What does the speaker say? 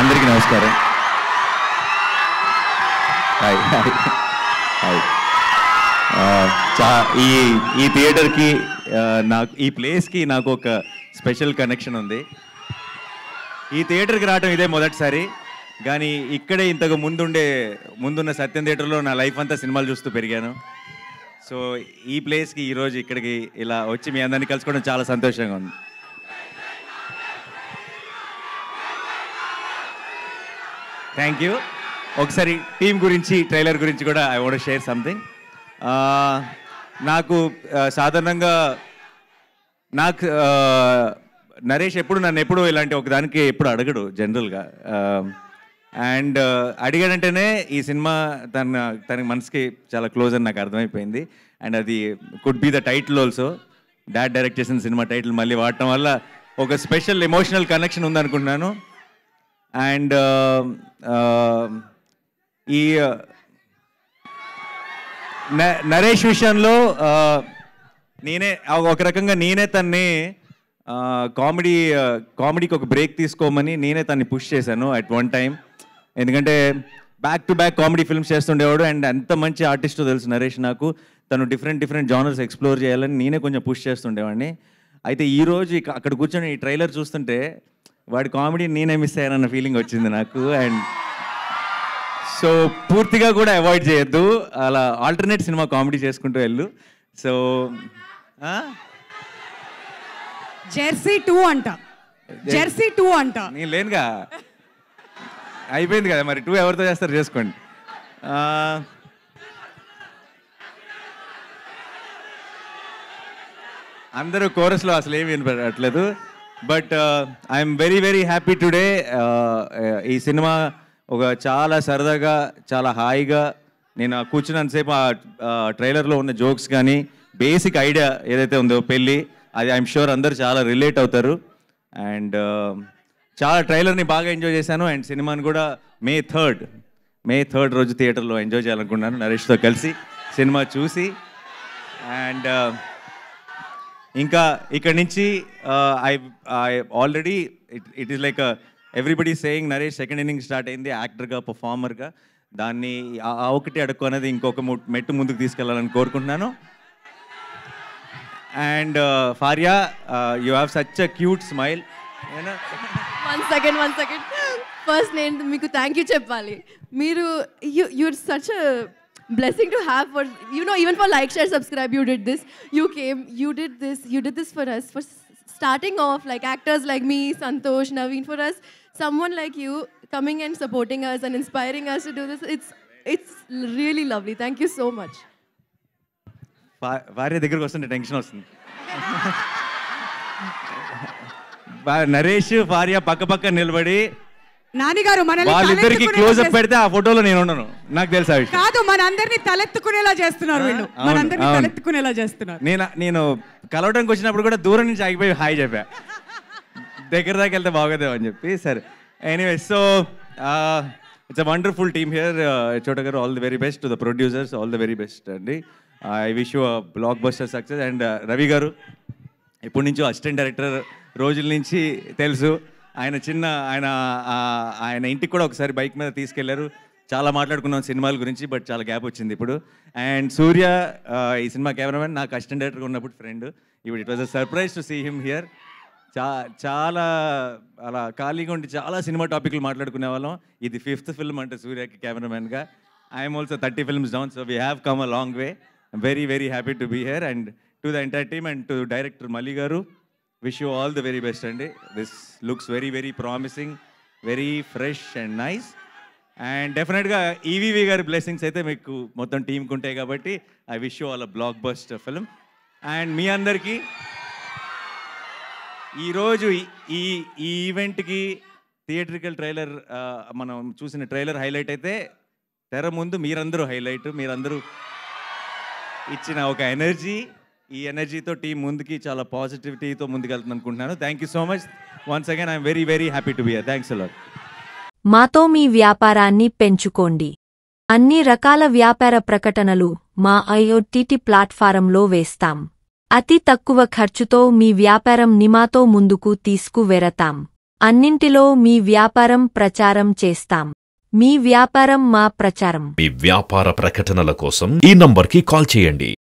అందరికీ నమస్కారం. Hi hi hi. ఈ థియేటర్కి నాకు ఈ ప్లేస్కి నాకు ఒక స్పెషల్ కనెక్షన్ ఉంది. ఈ థియేటర్కి రావడం ఇదే మొదటిసారి, కానీ ఇక్కడే ఇంతకు ముందున్న సత్యం థియేటర్లో నా లైఫ్ అంతా సినిమాలు చూస్తూ పెరిగాను. సో ఈ ప్లేస్కి ఈరోజు ఇక్కడికి ఇలా వచ్చి మీ అందరినీ కలుసుకోవడం చాలా సంతోషంగా ఉంది. Thank you. ఒకసారి టీం గురించి, ట్రైలర్ గురించి కూడా ఐ వాంట్ షేర్ సంథింగ్. నాకు సాధారణంగా నరేష్ నన్ను ఎప్పుడు ఇలాంటి ఒకదానికి ఎప్పుడు అడగడు జనరల్గా. అండ్ అడిగాడంటేనే ఈ సినిమా తన మనసుకి చాలా క్లోజ్ అని నాకు అర్థమైపోయింది. అండ్ అది could be the title also. Dad direct చేసిన సినిమా టైటిల్ మళ్ళీ వాడటం వల్ల ఒక స్పెషల్ ఎమోషనల్ కనెక్షన్ ఉందనుకుంటున్నాను. అండ్ ఈ నరేష్ విషయంలో ఒక రకంగా నేనే తన్ని కామెడీకి ఒక బ్రేక్ తీసుకోమని నేనే తన్ని పుష్ చేశాను అట్ వన్ టైం. ఎందుకంటే back to back comedy films చేస్తుండేవాడు. అండ్ ఎంత మంచి ఆర్టిస్టో తెలుసు నరేష్ నాకు. తను డిఫరెంట్ జానర్స్ ఎక్స్ప్లోర్ చేయాలని నేనే కొంచెం పుష్ చేస్తుండేవాడిని. అయితే ఈరోజు అక్కడ కూర్చొని ఈ ట్రైలర్ చూస్తుంటే వాడి కామెడీ నేనే మిస్ అయ్యానన్న ఫీలింగ్ వచ్చింది నాకు. అండ్ సో పూర్తిగా కూడా అవాయిడ్ చేయొద్దు, అలా ఆల్టర్నేట్ సినిమా కామెడీ చేసుకుంటూ వెళ్ళు. సో జెర్సీ 2 అంట, జెర్సీ 2 అంట. నేను లేనుగా, అయిపోయింది కదా మరి. 2 ఎవరితో చేస్తారు చేసుకోండి. అందరూ కోరస్లో అసలు ఏమి వినపడట్లేదు. But I'm very happy today. ఈ సినిమా ఒక చాలా సరదాగా, చాలా హాయిగా నేను కూర్చున్నంతసేపు ఆ ట్రైలర్లో ఉన్న జోక్స్ కానీ బేసిక్ ఐడియా ఏదైతే ఉందో పెళ్ళి, అది ఐఎమ్ షూర్ అందరూ చాలా రిలేట్ అవుతారు. అండ్ చాలా ట్రైలర్ని బాగా ఎంజాయ్ చేశాను. అండ్ సినిమాని కూడా మే 3rd రోజు థియేటర్లో ఎంజాయ్ చేయాలనుకున్నాను నరేష్తో కలిసి సినిమా చూసి. అండ్ ఇంకా ఇక్కడ నుంచి I already it is like everybody saying Naresh second inning start అయింది యాక్టర్గా, పర్ఫార్మర్గా. దాన్ని ఒకటి అడుక్కు అనేది ఇంకొక మెట్టు ముందుకు తీసుకెళ్లాలని కోరుకుంటున్నాను. And Faria, you have such a cute smile. One second first నేను మీకు థ్యాంక్ యూ చెప్పాలి. మీరు you're such a blessing to have, for even for like, share, subscribe. You did this, you came, you did this for us, for starting off, like actors like me, Santosh, Naveen. For us, someone like you coming and supporting us and inspiring us to do this, it's really lovely. Thank you so much. భార్య దగ్గరకు వస్తుంటే tension వస్తుంది. నరేష్ భార్య పక్క నిలబడి నానిగారు వాళ్ళిద్దరికి close up పెడితే ఆ ఫోటోలో నేను ఉండను. నాకు తెలుసా కాదు, మనందరినీ తలెత్తుకునేలా చేస్తున్నారు వీళ్ళు, మనందరినీ తలెత్తుకునేలా చేస్తున్నారు. నేను కలవడానికి వచ్చినప్పుడు కూడా దూరం నుంచి ఆగిపోయి హాయ్ చెప్పా, దగ్గర దాకా వెళ్తే బాగోదేమో అని చెప్పి. సరే, anyway, so it's a wonderful team here. Chota garu, all the very best. To the producers, all the very best అండి. I wish you a blockbuster success. And Ravi garu ఎప్పటి నుంచో అసిస్టెంట్ డైరెక్టర్ రోజుల నుంచి తెలుసు. ఆయన ఇంటికి కూడా ఒకసారి బైక్ మీద తీసుకెళ్లారు. చాలా మాట్లాడుకున్నాం సినిమాల గురించి, బట్ చాలా గ్యాప్ వచ్చింది ఇప్పుడు. అండ్ సూర్య, ఈ సినిమా కెమెరామెన్, నాకు అసిస్టెంట్ డైరెక్టర్గా ఉన్నప్పుడు ఫ్రెండ్. ఇప్పుడు it was a surprise to see him here. చాలా అలా ఖాళీగా ఉండి చాలా సినిమా టాపిక్లు మాట్లాడుకునే వాళ్ళం. ఇది 5th ఫిల్మ్ అంటే సూర్యకి కెమెరామెన్గా. I'm also 30 films down, so we have come a long way. I'm very happy to be here. And to the entire team and to director Malli garu, wish you all the very best అండి. This looks very promising, very fresh and nice. And డెఫినెట్గా ఈవీవి గారి blessings అయితే మీకు మొత్తం టీంకి ఉంటాయి కాబట్టి I wish you all a blockbuster film. And మీ అందరికీ ఈరోజు ఈ ఈవెంట్కి థియేట్రికల్ ట్రైలర్, మనం చూసిన ట్రైలర్ హైలైట్ అయితే తెర ముందు మీరందరూ హైలైట్. మీరందరూ ఇచ్చిన ఒక ఎనర్జీ, ఈ ఎనర్జీతో టీం ముందుకి చాలా పాజిటివిటీతో ముందుకెళ్తుంది అనుకుంటున్నాను. Thank you so much once again. I'm very happy to be here. Thanks a lot. మాతో మీ వ్యాపారాన్ని పెంచుకోండి. అన్ని రకాల వ్యాపార ప్రకటనలు మా IOTT ప్లాట్ఫారంలో వేస్తాం. అతి తక్కువ ఖర్చుతో మీ వ్యాపారం నిమాతో ముందుకు తీసుకువెరతాం. అన్నింటిలో మీ వ్యాపారం ప్రచారం చేస్తాం. మీ వ్యాపారం మా ప్రచారం. మీ వ్యాపార ప్రకటనల కోసం ఈ నంబర్కి కాల్ చేయండి.